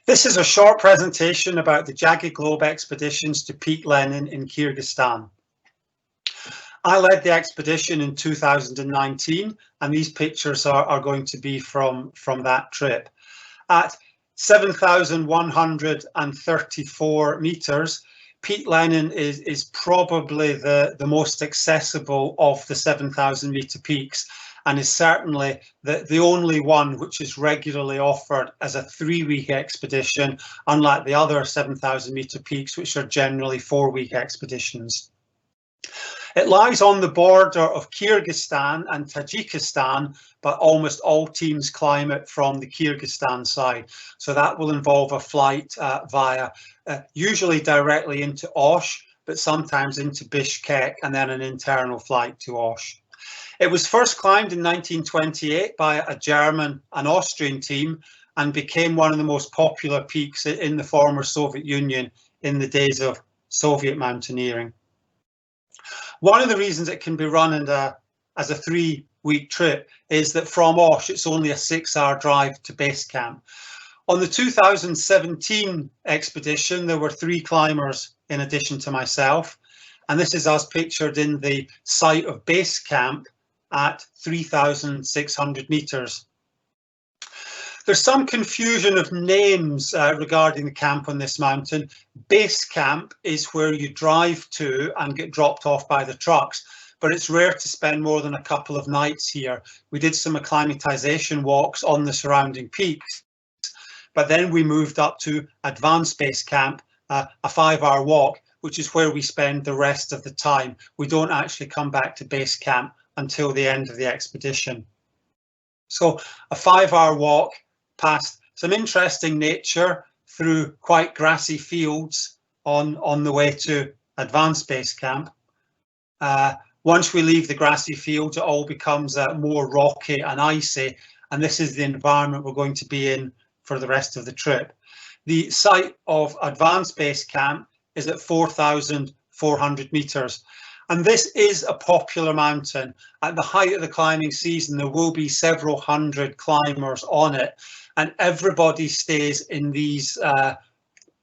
This is a short presentation about the Jagged Globe expeditions to Peak Lenin in Kyrgyzstan. I led the expedition in 2019, and these pictures are going to be from that trip. At 7,134 meters, Peak Lenin is probably the most accessible of the 7,000 meter peaks, and is certainly the only one which is regularly offered as a 3-week expedition, unlike the other 7,000 meter peaks, which are generally 4-week expeditions. It lies on the border of Kyrgyzstan and Tajikistan, but almost all teams climb it from the Kyrgyzstan side. So that will involve a flight via, usually directly into Osh, but sometimes into Bishkek, and then an internal flight to Osh. It was first climbed in 1928 by a German and Austrian team, and became one of the most popular peaks in the former Soviet Union in the days of Soviet mountaineering. One of the reasons it can be run as a 3-week trip is that from Osh it's only a 6-hour drive to base camp. On the 2017 expedition, there were 3 climbers in addition to myself, and this is as pictured in the site of base camp at 3,600 meters. There's some confusion of names regarding the camp on this mountain. Base camp is where you drive to and get dropped off by the trucks, but it's rare to spend more than a couple of nights here. We did some acclimatization walks on the surrounding peaks, but then we moved up to advanced base camp, a 5-hour walk, which is where we spend the rest of the time. We don't actually come back to base camp until the end of the expedition. So a 5-hour walk past some interesting nature through quite grassy fields on the way to advanced base camp. Once we leave the grassy fields, it all becomes more rocky and icy, and this is the environment we're going to be in for the rest of the trip. The site of advanced base camp is at 4,400 meters. And this is a popular mountain. At the height of the climbing season, there will be several hundred climbers on it, and everybody stays in these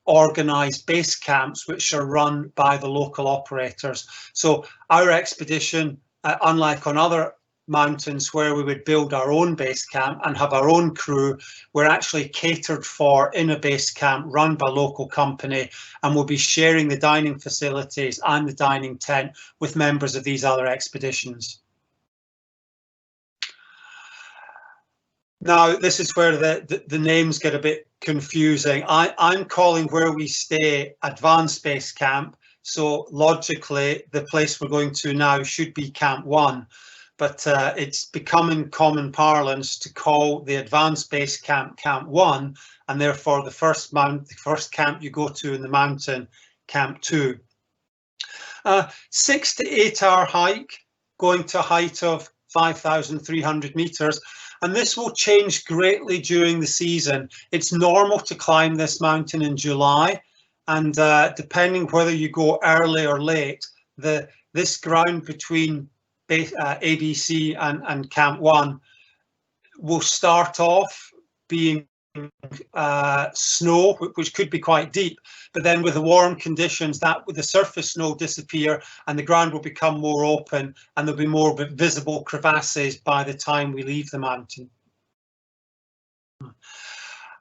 organised base camps, which are run by the local operators. So our expedition, unlike on other mountains where we would build our own base camp and have our own crew, we're actually catered for in a base camp run by a local company, and we'll be sharing the dining facilities and the dining tent with members of these other expeditions. Now, this is where the names get a bit confusing. I'm calling where we stay advanced base camp, so logically the place we're going to now should be Camp 1. But it's becoming common parlance to call the advanced base camp Camp 1, and therefore the first camp you go to in the mountain, Camp 2. 6 to 8 hour hike, going to a height of 5,300 meters, and this will change greatly during the season. It's normal to climb this mountain in July, and depending whether you go early or late, this ground between ABC and Camp 1 will start off being snow, which could be quite deep, but then with the warm conditions, the surface snow disappear and the ground will become more open, and there'll be more visible crevasses by the time we leave the mountain.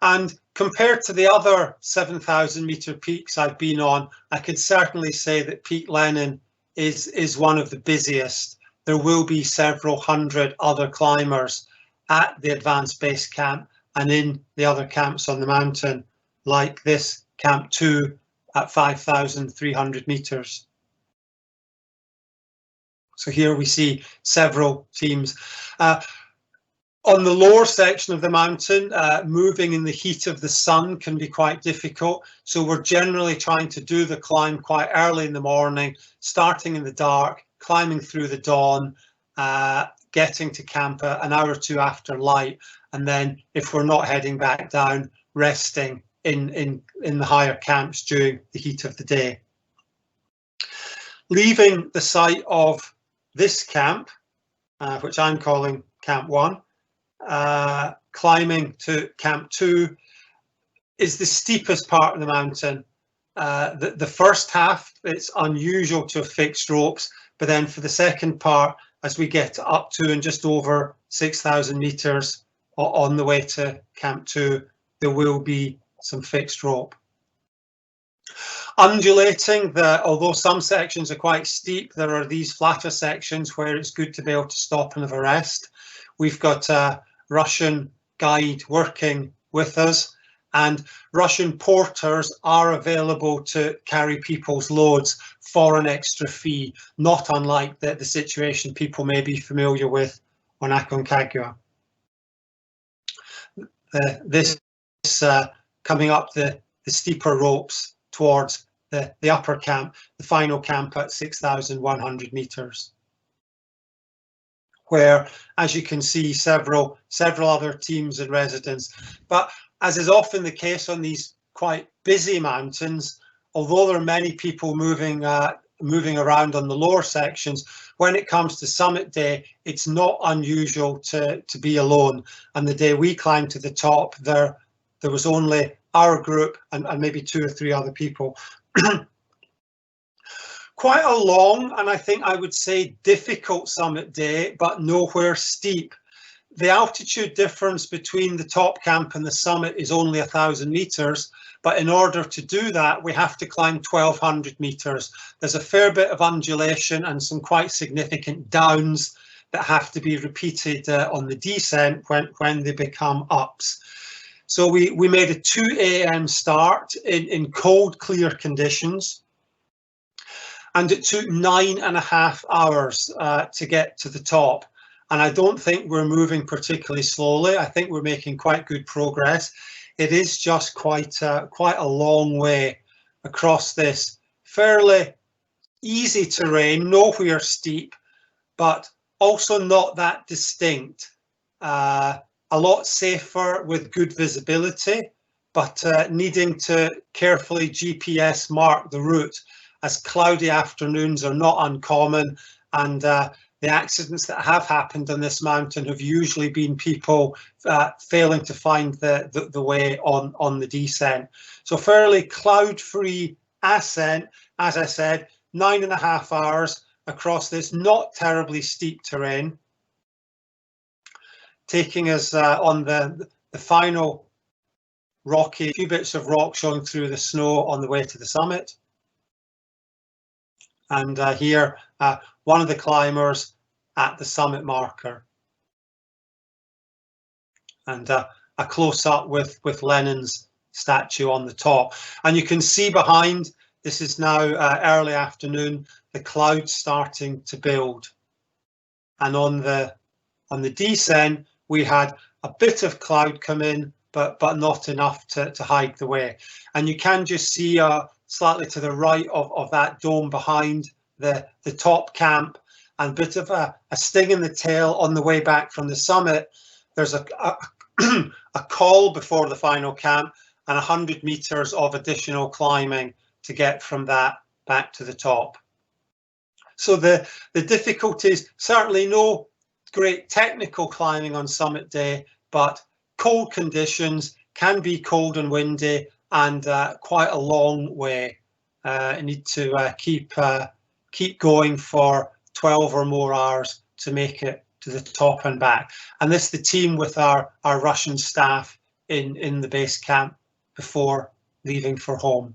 And compared to the other 7,000 meter peaks I've been on, I could certainly say that Peak Lenin is one of the busiest. There will be several hundred other climbers at the advanced base camp and in the other camps on the mountain, like this Camp 2 at 5,300 meters. So here we see several teams. On the lower section of the mountain, moving in the heat of the sun can be quite difficult. So we're generally trying to do the climb quite early in the morning, starting in the dark, climbing through the dawn, getting to camp an hour or two after light, and then if we're not heading back down, resting in the higher camps during the heat of the day. Leaving the site of this camp, which I'm calling Camp 1, climbing to Camp 2, is the steepest part of the mountain. The first half, it's unusual to have fixed ropes, but then for the second part, as we get up to and just over 6,000 meters on the way to Camp 2, there will be some fixed rope. Undulating, although some sections are quite steep, there are these flatter sections where it's good to be able to stop and have a rest. We've got a Russian guide working with us, and Russian porters are available to carry people's loads for an extra fee, not unlike the situation people may be familiar with on Aconcagua. This coming up the steeper ropes towards the upper camp, the final camp at 6,100 meters, where, as you can see, several other teams in residence. But as is often the case on these quite busy mountains, although there are many people moving around on the lower sections, when it comes to summit day, it's not unusual to be alone. And the day we climbed to the top, there was only our group and maybe 2 or 3 other people. Quite a long, and I think I would say difficult summit day, but nowhere steep. The altitude difference between the top camp and the summit is only 1,000 meters, but in order to do that, we have to climb 1,200 meters. There's a fair bit of undulation and some quite significant downs that have to be repeated on the descent when they become ups. So we made a 2 a.m. start in cold, clear conditions. And it took 9.5 hours to get to the top. And I don't think we're moving particularly slowly. I think we're making quite good progress. It is just quite a long way across this fairly easy terrain, nowhere steep, but also not that distinct. A lot safer with good visibility, but needing to carefully GPS mark the route, as cloudy afternoons are not uncommon, and the accidents that have happened on this mountain have usually been people failing to find the way on the descent. So fairly cloud-free ascent, as I said, 9.5 hours across this not terribly steep terrain, taking us on the final rocky, few bits of rock showing through the snow on the way to the summit. And here, one of the climbers at the summit marker. And a close-up with Lenin's statue on the top. And you can see behind, this is now early afternoon, the clouds starting to build. And on the descent, we had a bit of cloud come in, but not enough to hide the way. And you can just see slightly to the right of that dome behind the top camp, and a bit of a sting in the tail on the way back from the summit. There's a call before the final camp and 100 meters of additional climbing to get from that back to the top. So the difficulties, certainly no great technical climbing on summit day, but cold conditions, can be cold and windy, and quite a long way. You need to keep going for 12 or more hours to make it to the top and back. And this is the team with our Russian staff in the base camp before leaving for home.